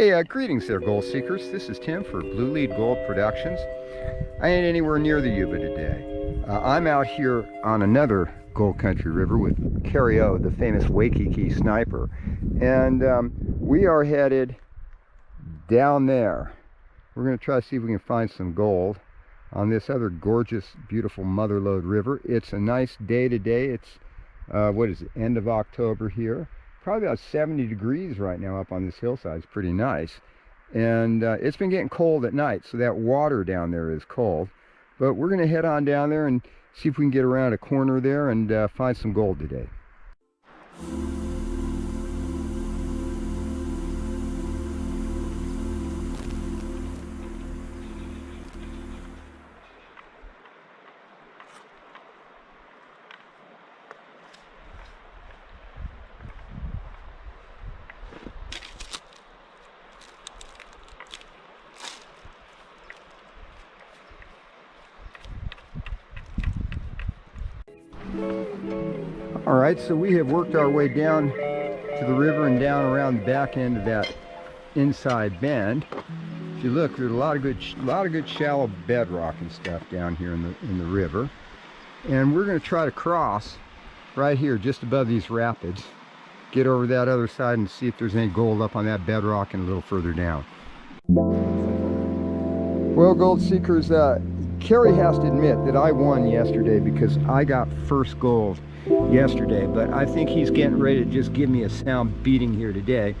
Hey, greetings there, gold seekers. This is Tim for Blue Lead Gold Productions. I ain't anywhere near the Yuba today. I'm out here on another gold country river with Kerry O, the famous Waikiki sniper. And we are headed down there. We're going to try to see if we can find some gold on this other gorgeous, beautiful Motherlode river. It's a nice day today. It's, what is it, end of October here. Probably about 70 degrees right now up on this hillside. It's pretty nice. And it's been getting cold at night, so that water down there is cold. But we're going to head on down there and see if we can get around a corner there and find some gold today. All right, so we have worked our way down to the river and down around the back end of that inside bend. If you look, there's a lot of good shallow bedrock and stuff down here in the river. And we're going to try to cross right here just above these rapids, get over that other side and see if there's any gold up on that bedrock and a little further down. Well, gold seekers, Kerry has to admit that I won yesterday because I got first gold yesterday, but I think he's getting ready to just give me a sound beating here today.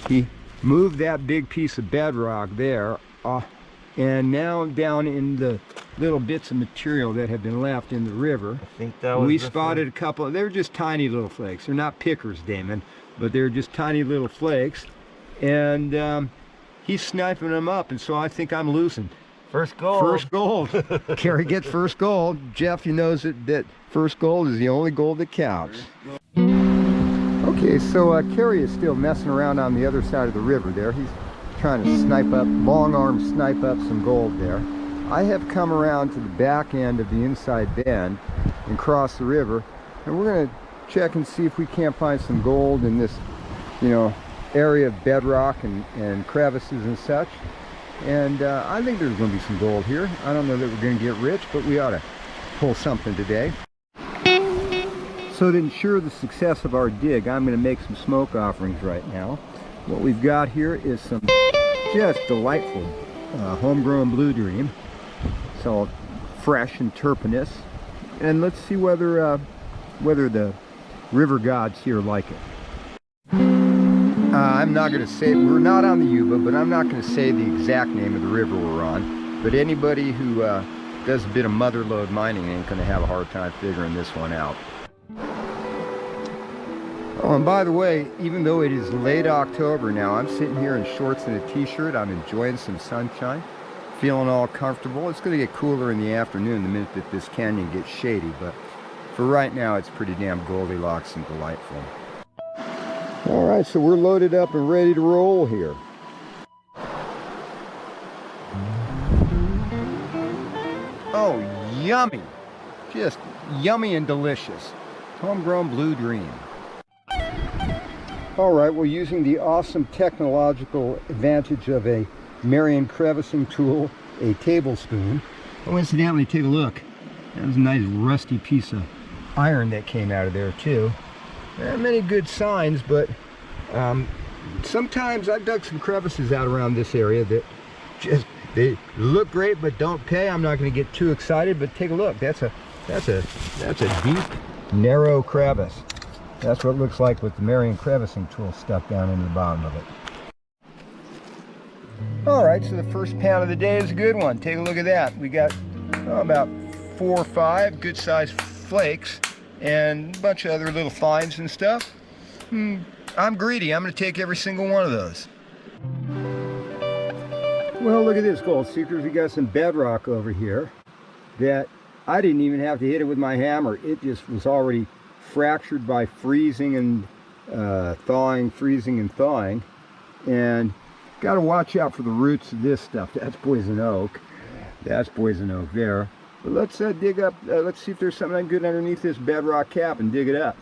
He moved that big piece of bedrock there, and now down in the little bits of material that have been left in the river, I think that was we spotted a couple. They were just tiny little flakes. They're not pickers, Damon, but they're just tiny little flakes, and he's sniping them up, and so I think I'm losing. First gold. First gold. Kerry gets first gold. Jeff, you knows that first gold is the only gold that counts. Okay, so Kerry is still messing around on the other side of the river there. He's trying to snipe up, long arm snipe up some gold there. I have come around to the back end of the inside bend and cross the river, and we're going to check and see if we can't find some gold in this, area of bedrock and crevices and such. And I think there's going to be some gold here. I don't know that we're going to get rich, but we ought to pull something today. So to ensure the success of our dig, I'm going to make some smoke offerings right now. What we've got here is some just delightful homegrown Blue Dream. It's all fresh and terpenous. And let's see whether the river gods here like it. I'm not going to say, we're not on the Yuba, but I'm not going to say the exact name of the river we're on. But anybody who does a bit of Motherlode mining ain't going to have a hard time figuring this one out. Oh, and by the way, even though it is late October now, I'm sitting here in shorts and a t-shirt. I'm enjoying some sunshine, feeling all comfortable. It's going to get cooler in the afternoon the minute that this canyon gets shady, but for right now, it's pretty damn Goldilocks and delightful. All right, so we're loaded up and ready to roll here. Oh, yummy. Just yummy and delicious. Homegrown Blue Dream. All right, well, using the awesome technological advantage of a Marion crevicing tool, a tablespoon. Oh, incidentally, take a look. That was a nice rusty piece of iron that came out of there, too. There are many good signs, but sometimes I've dug some crevices out around this area that just, they look great but don't pay. I'm not going to get too excited, but take a look. That's a deep, narrow crevice. That's what it looks like with the Marion crevicing tool stuck down into the bottom of it. All right, so the first pound of the day is a good one. Take a look at that. We got about 4 or 5 good-sized flakes and a bunch of other little finds and stuff. I'm greedy. I'm going to take every single one of those. Well, look at this, gold seekers. We got some bedrock over here that I didn't even have to hit it with my hammer. It just was already fractured by freezing and thawing, freezing and thawing. And got to watch out for the roots of this stuff. That's poison oak. That's poison oak there. But let's dig up, let's see if there's something good underneath this bedrock cap and dig it up.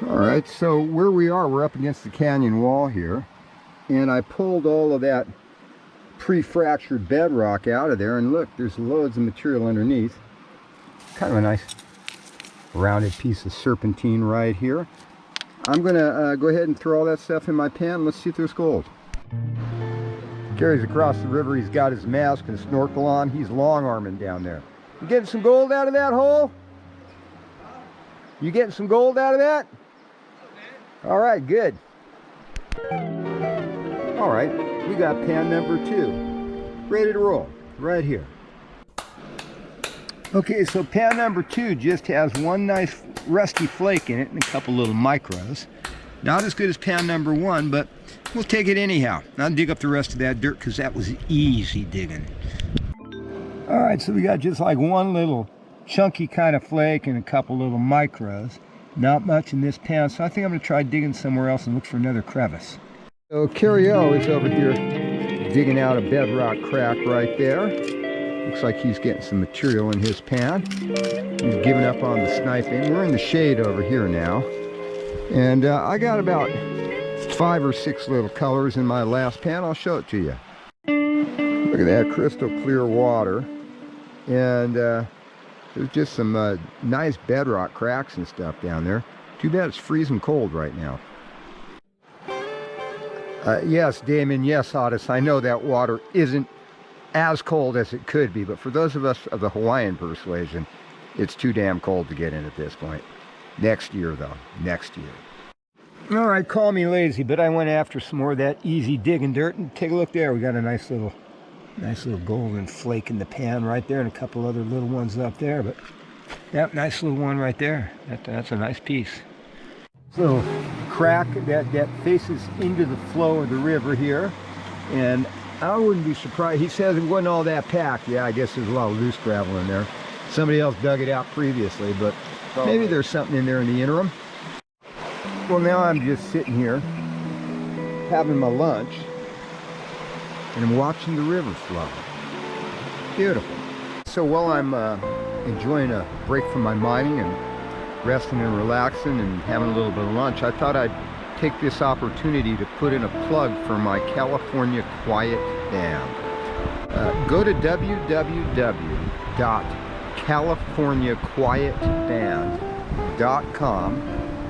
All right, so where we are, we're up against the canyon wall here. and I pulled all of that pre-fractured bedrock out of there, and look, there's loads of material underneath. Kind of a nice rounded piece of serpentine right here. I'm gonna go ahead and throw all that stuff in my pan. Let's see if there's gold. Kerry's across the river. He's got his mask and snorkel on. He's long arming down there. You getting some gold out of that hole? You getting some gold out of that? All right, good. All right, we got pan number 2 ready to roll right here. Okay, so pan number 2 just has one nice rusty flake in it and a couple little micros. Not as good as pan number 1, but we'll take it anyhow. I'll dig up the rest of that dirt because that was easy digging. All right, so we got just like one little chunky kind of flake and a couple little micros. Not much in this pan, so I think I'm going to try digging somewhere else and look for another crevice. So Kerry O is over here digging out a bedrock crack right there. Looks like he's getting some material in his pan. He's giving up on the sniping. We're in the shade over here now. And I got about 5 or 6 little colors in my last pan. I'll show it to you. Look at that crystal clear water. And there's just some nice bedrock cracks and stuff down there. Too bad it's freezing cold right now. Yes, Damon, yes, Otis, I know that water isn't as cold as it could be, but for those of us of the Hawaiian persuasion, it's too damn cold to get in at this point. Next year, though. Next year. All right, call me lazy, but I went after some more of that easy digging dirt, and take a look there. We got a nice little golden flake in the pan right there, and a couple other little ones up there, but that nice little one right there, that's a nice piece. So crack that faces into the flow of the river here, and I wouldn't be surprised. He says it wasn't all that packed. Yeah, I guess there's a lot of loose gravel in there. Somebody else dug it out previously, but maybe there's something in there in the interim. Well, now I'm just sitting here having my lunch and I'm watching the river flow. Beautiful. So while I'm enjoying a break from my mining and resting and relaxing and having a little bit of lunch, I thought I'd take this opportunity to put in a plug for my California Quiet Band. Go to www.californiaquietband.com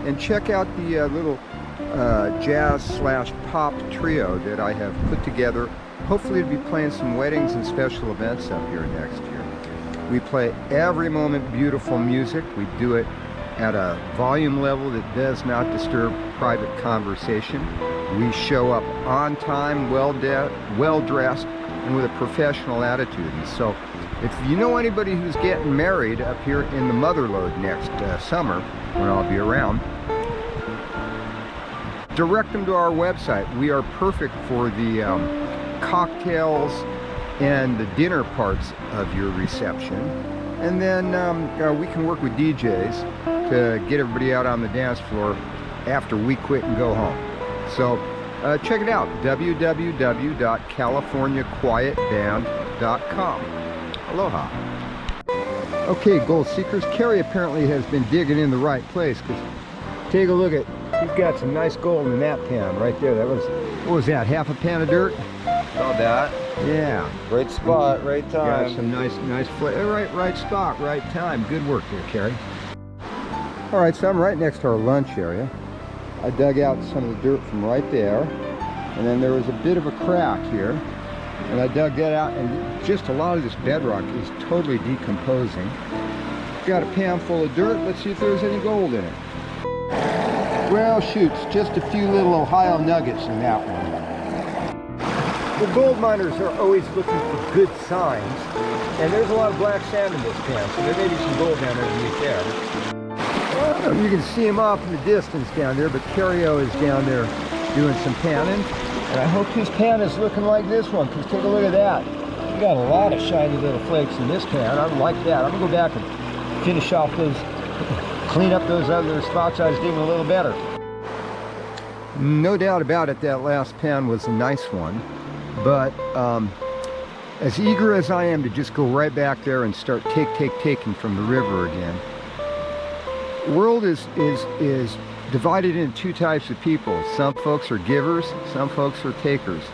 and check out the little jazz/pop trio that I have put together. Hopefully to be playing some weddings and special events up here next year. We play every moment beautiful music. We do it at a volume level that does not disturb private conversation. We show up on time, well dressed, and with a professional attitude. And so if you know anybody who's getting married up here in the Motherlode next summer, when I'll be around, direct them to our website. We are perfect for the cocktails and the dinner parts of your reception. And then we can work with DJs to get everybody out on the dance floor after we quit and go home. So check it out, www.californiaquietband.com. Aloha. Okay, gold seekers, Kerry apparently has been digging in the right place, because take a look at, he's got some nice gold in that pan right there. That was, what was that, half a pan of dirt? About that. Yeah. Right spot, right time. Got some nice right spot, right time. Good work there, Kerry. All right, so I'm right next to our lunch area. I dug out some of the dirt from right there, and then there was a bit of a crack here, and I dug that out, and just a lot of this bedrock is totally decomposing. Got a pan full of dirt. Let's see if there's any gold in it. Well, shoots, just a few little Ohio nuggets in that one. The gold miners are always looking for good signs, and there's a lot of black sand in this pan, so there may be some gold down underneath there. Well, you can see him off in the distance down there, but Kerry O is down there doing some panning, and I hope his pan is looking like this one, because take a look at that. We got a lot of shiny little flakes in this pan. I like that. I'm going to go back and finish off those, clean up those other spots I was digging a little better. No doubt about it, that last pan was a nice one. But as eager as I am to just go right back there and start taking from the river again, the world is divided into two types of people. Some folks are givers, some folks are takers.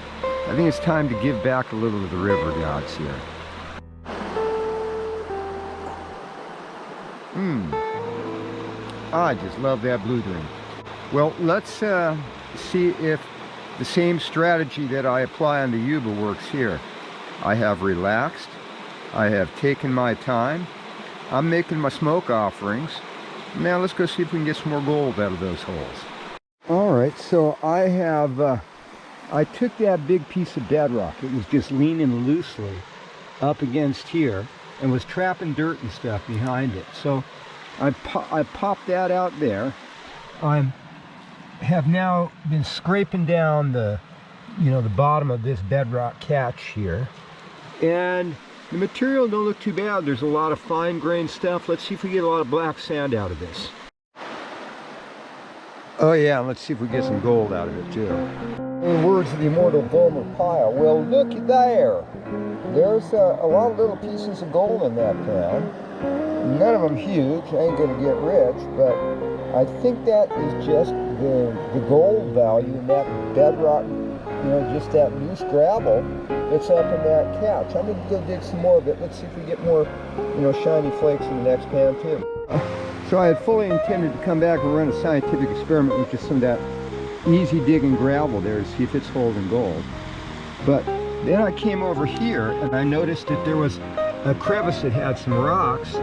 I think it's time to give back a little to the river gods here. I just love that blue dream. Well, let's see if the same strategy that I apply on the Yuba works here. I have relaxed. I have taken my time. I'm making my smoke offerings. Now let's go see if we can get some more gold out of those holes. All right, so I have, I took that big piece of bedrock. It was just leaning loosely up against here and was trapping dirt and stuff behind it. So I popped that out there. I have now been scraping down the, the bottom of this bedrock catch here. And the material don't look too bad. There's a lot of fine-grained stuff. Let's see if we get a lot of black sand out of this. Oh yeah, let's see if we get some gold out of it too. In the words of the immortal Gomer Pyle, well, look there. There's a lot of little pieces of gold in that pan. None of them huge. I ain't gonna get rich, but I think that is just the gold value in that bedrock, just that loose gravel that's up in that catch. I'm gonna go dig some more of it. Let's see if we get more, shiny flakes in the next pan too. So I had fully intended to come back and run a scientific experiment with just some of that easy digging gravel there to see if it's holding gold. But then I came over here and I noticed that there was a crevice that had some rocks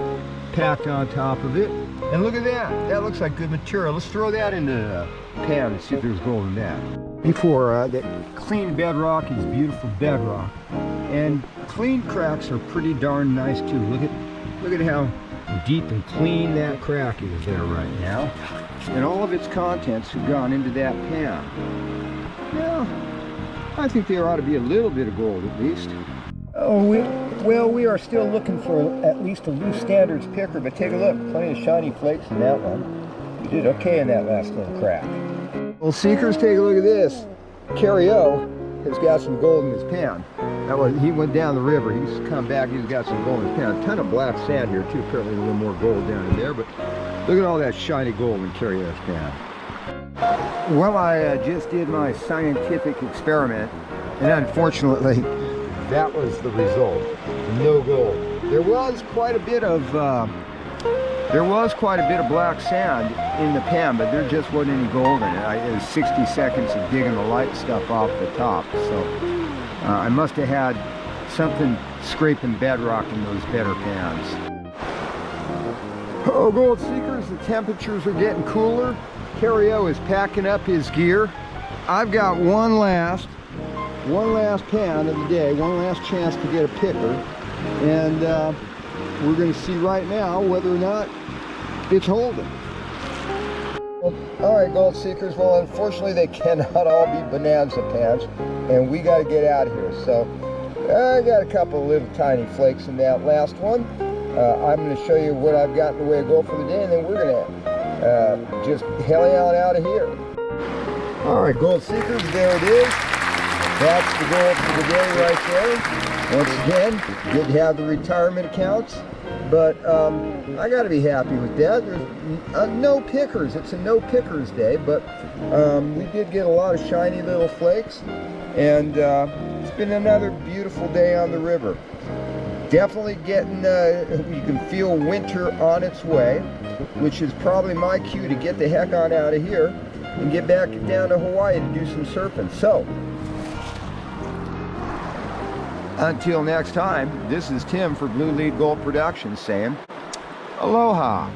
packed on top of it. And look at that. That looks like good material. Let's throw that into the pan and see if there's gold in that. Before, that clean bedrock is beautiful bedrock. And clean cracks are pretty darn nice too. Look at how deep and clean that crack is there right now. And all of its contents have gone into that pan. Well, I think there ought to be a little bit of gold at least. Oh, we are still looking for at least a loose standards picker, but take a look, plenty of shiny flakes in that one. You did okay in that last little crack. Well, seekers, take a look at this. Kerry O has got some gold in his pan. He went down the river, he's come back, he's got some gold in his pan. A ton of black sand here too, apparently a little more gold down in there, but look at all that shiny gold in Kerry O's pan. Well, I just did my scientific experiment, and unfortunately, that was the result. No gold. There was quite a bit of black sand in the pan, but there just wasn't any gold in it. It was 60 seconds of digging the light stuff off the top, so I must have had something scraping bedrock in those better pans. Oh, gold seekers, the temperatures are getting cooler. Kerry O is packing up his gear. I've got one last pan of the day, one last chance to get a picker, and we're going to see right now whether or not it's holding. Well, all right, gold seekers, well, unfortunately they cannot all be bonanza pans, and we got to get out of here. So I got a couple of little tiny flakes in that last one. I'm going to show you what I've got in the way of gold for the day, and then we're going to just hell on out of here. All right, gold seekers, there it is. That's the goal for the day right there. Once again, good to have the retirement accounts, but I got to be happy with that. There's no pickers. It's a no pickers day, but we did get a lot of shiny little flakes, and it's been another beautiful day on the river. Definitely getting, you can feel winter on its way, which is probably my cue to get the heck on out of here and get back down to Hawaii to do some surfing. So, until next time, this is Tim for Blue Lead Gold Productions saying, aloha.